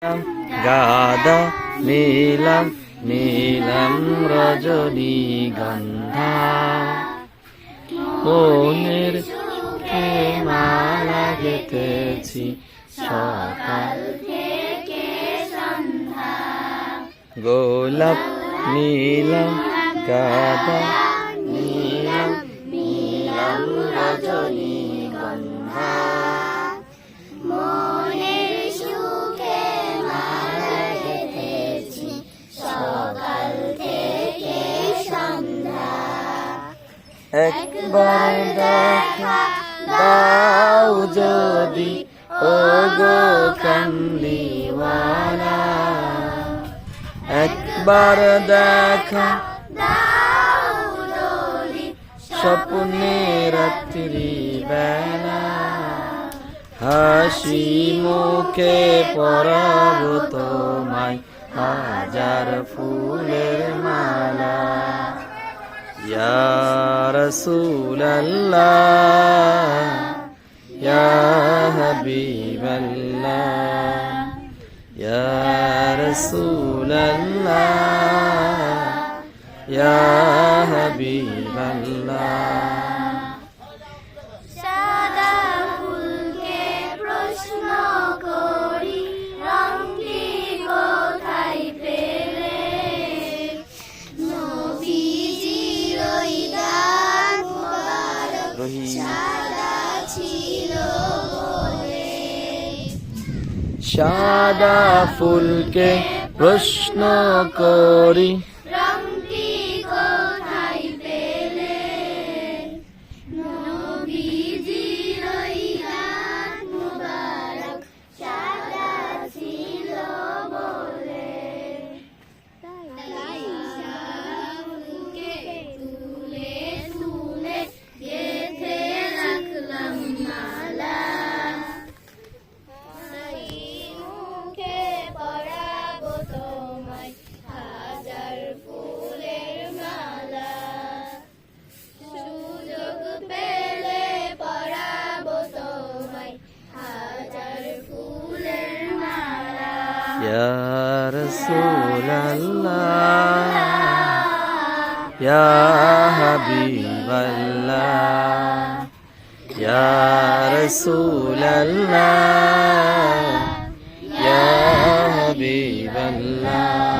গাদা নীলাম নীলাম রজনীগন্ধা মনের সুখে মালা গেঁথেছি সকাল থেকে সন্ধ্যা গোলাপ নীলাম গাদা নীলাম নীলাম রজনীগন্ধা মনের সুখে মালা গেঁথেছি সকাল থেকে সন্ধ্যা একবার দেখা দাও যদি ও গো কামলিওয়ালা একবার দেখা দাও যদি স্বপ্নে রাত্রি বেলা হাসি মুখে পরাব তোমায় হাজার ফুলের মালা ইয়া রাসূলাল্লাহ ইয়া হাবিবাল্লাহ ইয়া রাসূলাল্লাহ ইয়া হাবিবাল্লাহ সাদা ফুলকে প্রশ্ন করি রঙটি কোথায় পেলে নবীজির ওই দাঁত মোবারক সাদা ছিল বলে সাদা ফুলকে প্রশ্ন করি রঙটি কোথায় পেলে নবীজির ওই দাঁত মোবারক সাদা ছিল বলে তাই ফুলকে তুলে তুলে গেঁথে রাখলাম মালা মুখে পরাবো তোমায় হাজার ফুলের মালা সুযোগ পেলে পরাবো তোমায় হাজার ফুলের মালা ইয়া রাসূলাল্লাহ ইয়া হাবিবাল্লাহ ইয়া রাসূলাল্লাহ ইয়া হাবিবাল্লাহ